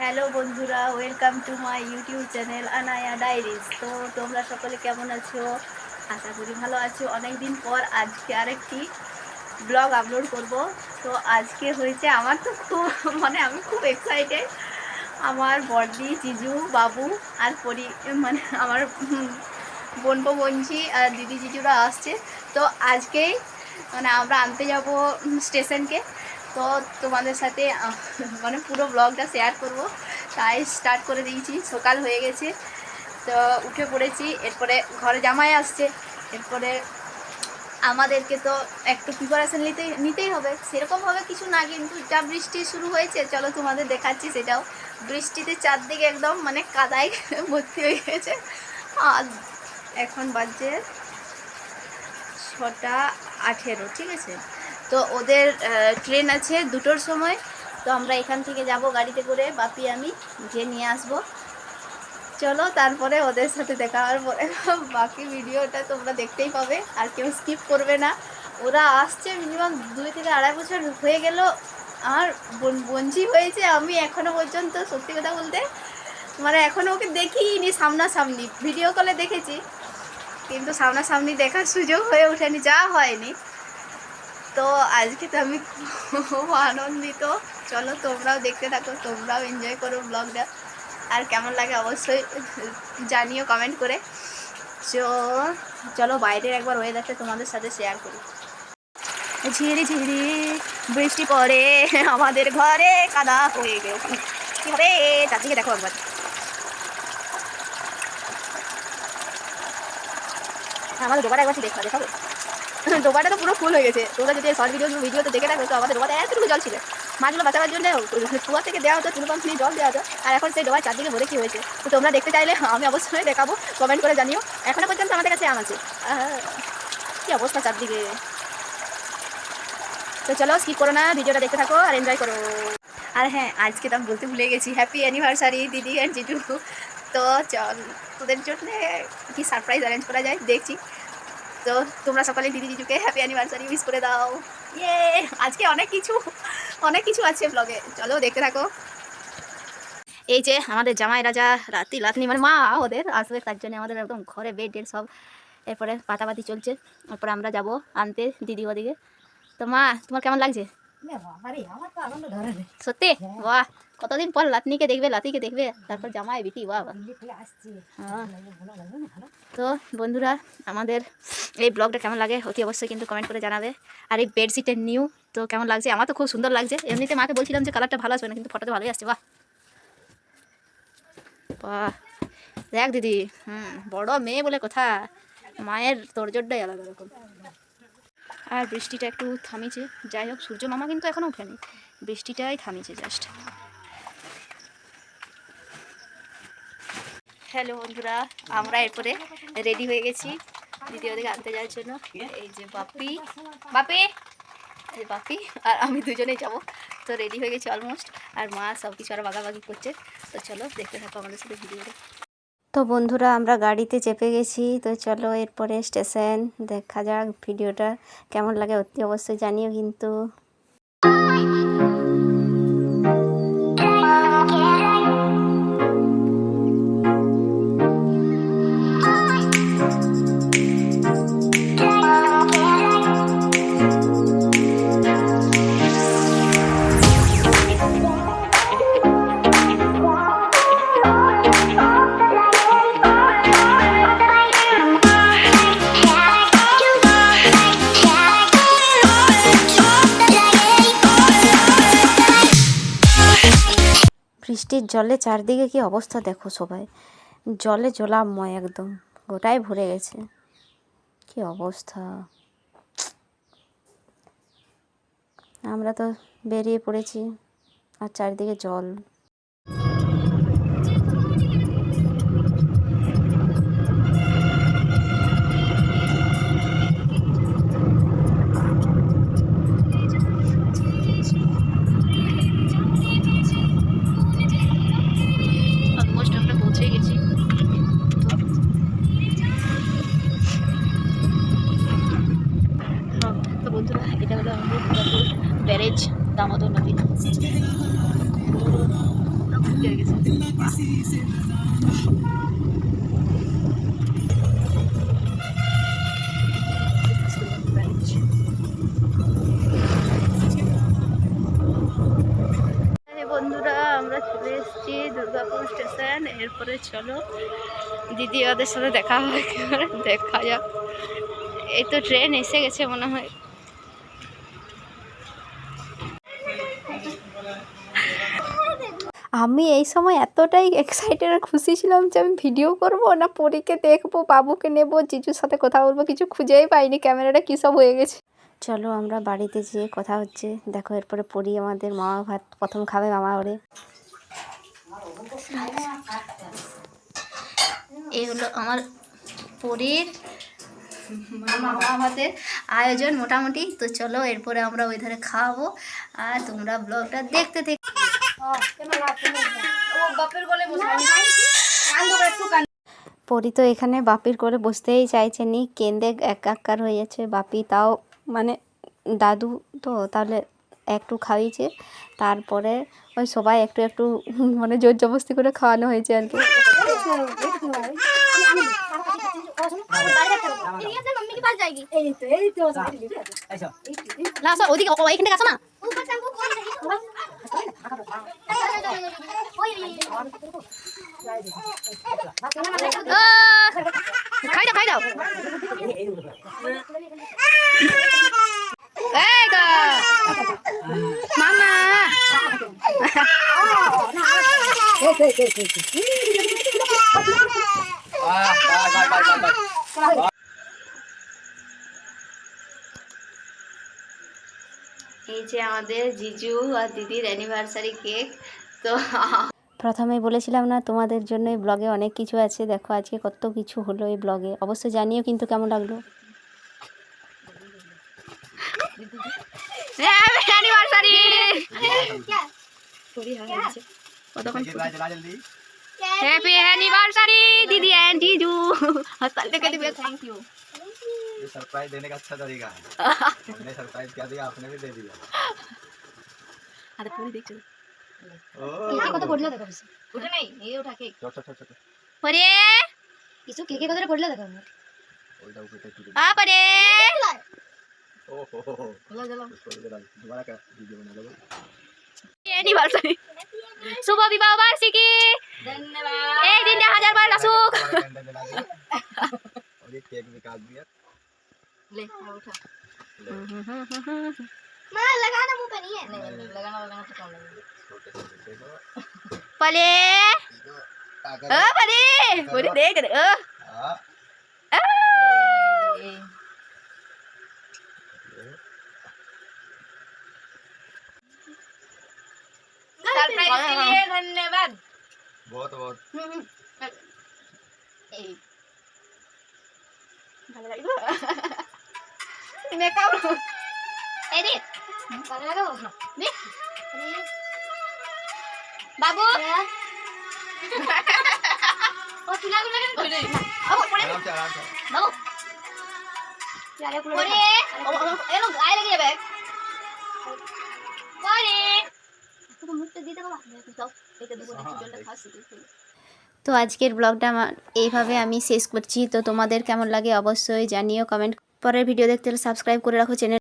Hello বন্ধুরা, welcome to my YouTube channel Anaya diaries. তো তোমরা সকলে কেমন আছো? আশা করি ভালো আছো। অনেক দিন পর আজকে আরেকটি ব্লগ আপলোড করব। তো আজকে হয়েছে আমার তো খুব আমি খুব এক্সাইটেড। আমার বড়দি, জিজু, বাবু আর আমার বোনজি আর দিদি জিজুরা আসছে। তো আজকেই আমরা আনতে যাব স্টেশনকে। তো তোমাদের সাথে পুরো ব্লগটা শেয়ার করব, তাই স্টার্ট করে দিয়েছি। সকাল হয়ে গেছে, তো উঠে পড়েছি। এরপরে ঘরে জামাই আসছে, এরপরে আমাদেরকে তো একটু প্রিপারেশন নিতেই হবে। সেরকমভাবে কিছু না, কিন্তু যা বৃষ্টি শুরু হয়েছে, চলো তোমাদের দেখাচ্ছি সেটাও। বৃষ্টিতে চারদিকে একদম কাদায় ভর্তি হয়ে গেছে। আর এখন বাজছে 6:18, ঠিক আছে। তো ওদের ট্রেন আছে 2টোর সময়। তো আমরা এখান থেকে যাব গাড়িতে করে, বাপি আমি গিয়ে নিয়ে আসবো। চলো, তারপরে ওদের সাথে দেখা হওয়ার পরে বাকি ভিডিওটা তোমরা দেখতেই পাবে, আর কেউ স্কিপ করবে না। ওরা আসছে মিনিমাম 2 থেকে 2.5 বছর হয়ে গেল। আর বঞ্জি হয়েছে। আমি এখনও পর্যন্ত সত্যি কথা বলতে এখনও ওকে দেখিনি সামনাসামনি। ভিডিও কলে দেখেছি, কিন্তু সামনাসামনি দেখার সুযোগ হয়ে ওঠেনি, যা হয়নি। তো আজকে তো আমি খুব আনন্দিত। চলো তোমরাও দেখতে থাকো, তোমরাও এনজয় করো ব্লগটা। আর কেমন লাগে অবশ্যই জানিও কমেন্ট করে। চলো বাইরের একবার ওয়েদারটা তোমাদের সাথে শেয়ার করি। ঝিরি ঝিরি বৃষ্টি পড়ে, আমাদের ঘরে কাদা হয়ে গেছে। কি হবে? চারদিকে দেখো একবার। আমাদের ডোবাটা একবার দেখাবে। ডোবাটা তো পুরো ফুল হয়ে গেছে। তোমরা যদি শর্ট ভিডিওতে দেখে থাকো, তো আমাদের ডোবাটা এতটুকু জল ছিল। মাছগুলো বাঁচাবার জন্য কুয়া থেকে দেওয়া হতো, টুলু পাম্প নিয়ে জল দেওয়া হতো। আর এখন সেই ডোবার চারদিকে ভরে কী হয়েছে, তো তোমরা দেখতে চাইলে আমি অবশ্যই দেখাবো, কমেন্ট করে জানিও। এখনও পর্যন্ত আমাদের কাছে আম আছে। কী অবস্থা চারদিকে। তো চলো স্কিপ করো না, ভিডিওটা দেখতে থাকো আর এনজয় করো। আর হ্যাঁ, আজকে তো আমি বলতে ভুলে গেছি, হ্যাপি অ্যানিভার্সারি দিদি অ্যান্ড জিজু। তো চল, তোদের জন্য কি সারপ্রাইজ অ্যারেঞ্জ করা যায় দেখছি। তো তোমরা সকালে দিদি জিজুকে হ্যাপি অ্যানিভার্সারি উইশ করে দাও। ইয়ে, আজকে অনেক কিছু আছে ব্লগে, চলো দেখতে থাকো। এই যে আমাদের জামাই রাজা লাতনি মা ওদের আসবে, তার জন্য আমাদের একদম ঘরে বেড সব। এরপরে পাতাপাতি চলছে, তারপরে আমরা যাব আনতে দিদি ওদিকে। তো মা, তোমার কেমন লাগছে? সত্যি? বাহ, কতদিন পর লাতনিকে দেখবে, লাতিকে দেখবে, তারপর জামাই বিটি। বাহ, তো বন্ধুরা, আমাদের এই ব্লগটা কেমন লাগে অতি অবশ্যই কিন্তু কমেন্ট করে জানাবে। আর এই বেডশিটের নিউ তো কেমন লাগছে? আমার তো খুব সুন্দর লাগছে। এমনিতে মাকে বলছিলাম যে কালারটা ভালো আসবে না, কিন্তু ফটোতে ভালোই আসছে। বাহ বাহ, দেখ দিদি, বড় মেয়ে বলে কথা, মায়ের তোড়জোড়টাই আলাদা রকম। আর বৃষ্টিটা একটু থামিছে, যাই হোক। সূর্য মামা কিন্তু এখনও ওঠেনি, বৃষ্টিটাই থামিছে জাস্ট। হ্যালো বন্ধুরা, আমরা এরপরে রেডি হয়ে গেছি দ্বিতীয় দিকে আনতে যাওয়ার জন্য। এই যে বাপি আর আমি দুজনেই যাবো। তো রেডি হয়ে গেছি অলমোস্ট। আর মা সব কিছু আরও বাগাবাগি করছে। তো চলো দেখতে থাকো আমাদের সাথে ভিডিওটা। তো বন্ধুরা, আমরা গাড়িতে চেপে গেছি। তো চলো এরপরে স্টেশন দেখা যাক। ভিডিওটা কেমন লাগে অতি অবশ্যই জানিও কিন্তু। বৃষ্টির জলে চারদিকে কি অবস্থা দেখো সবাই, জলে জলাময় একদম, গোটাই ভরে গেছে। কি অবস্থা। আমরা তো বেরিয়ে পড়েছি, আর চারদিকে জল। অলমোস্ট আমরা পৌঁছে গেছি। তো বন্ধুরা, এটা হলো আমাদের ব্যারেজ, দামোদর নদী। হয়ে গেছে। বন্ধুরা আমরা চলে এসেছি দুর্গাপুর স্টেশন। এরপরে চলো দিদি ওদের সাথে দেখা হবে, দেখা যাক। এই তো ট্রেন এসে গেছে মনে হয়। আমি এই সময় এতটাই এক্সাইটেড আর খুশি ছিলাম যে আমি ভিডিও করব না পরীকে দেখবো, বাবুকে নেব, জিজুর সাথে কথা বলবো, কিছু খুঁজেই পাইনি। ক্যামেরাটা কী সব হয়ে গেছে। চলো আমরা বাড়িতে যেয়ে কথা হচ্ছে। দেখো এরপরে পরি আমাদের মামা ভাত প্রথম খাবে মামা ওরে। এই হলো আমার পরীর মামা ভাতের আয়োজন মোটামুটি। তো চলো এরপরে আমরা ওই ধারে খাওয়াবো আর তোমরা ব্লগটা দেখতে থেকে। পরি তো এখানে বাপির করে বসতেই চাইছে নি, কেঁদে একাকার হয়ে যাচ্ছে। বাপি তাও মানে দাদু তো তাহলে একটু খাইয়েছে, তারপরে ওই সবাই একটু একটু মানে জোর জবস্তি করে খাওয়ানো হয়েছে আর কি। খাই দাও খাই দাও। মামা এই যে আমাদের জিজু আর দিদির অ্যানিভার্সারি কেক। তো প্রথমেই বলেছিলাম না তোমাদের জন্য এই ব্লগে অনেক কিছু আছে। দেখো আজকে কত কিছু হলো এই ব্লগে, অবশ্যই জানিও কিন্তু কেমন লাগলো। অ্যানিভার্সারি হ্যাপি অ্যানিভার্সারি दिदी एंड जीजू। हस्ताल लेके दिए थैंक यू। ये सरप्राइज देने का अच्छा तरीका है। हमने सरप्राइज क्या दिया आपने भी दे दिया। अरे पूरी देख चलो। ओ ये कत पड़लो देखो बस उठे नहीं ये उठा के छोटा छोटा छोटा परे কিছু কে কে কতরে পড়লো দেখো ओल्डा ऊपर तक आ परे ओ हो चलो चलो दोबारा का वीडियो बना लो। एनिवर्सरी शुभ विवाह वार्षिकी धन्यवाद। एक दिन 1000 बार लासुक और ये केक भी काट दिया। ले उठा मां लगाना मुंह पे नहीं है। नहीं लगाना तो कम लगेगा। छोटे छोटे को पले पले पूरी देख रहे हां सरप्राइज के लिए धन्यवाद। बहुत बहुत ভালো লাগলো মেকআপ এই রে ভালো লাগলো দে বাবু ও তুলাগুলো লাগে কই রে বাবু পড়ে आराम से বাবু চলে পড়ে এলো গায়ে লেগে যাবে পড়ে তো মুখটা দিতে বাবা দাও এটা দেবো একটু জলটা খাসি। তো আজকের ব্লগটা এইভাবে আমি শেষ করছি। তো তোমাদের কেমন লাগে অবশ্যই জানিও কমেন্ট। পরের ভিডিও দেখতে হলে সাবস্ক্রাইব করে রাখো চ্যানেল।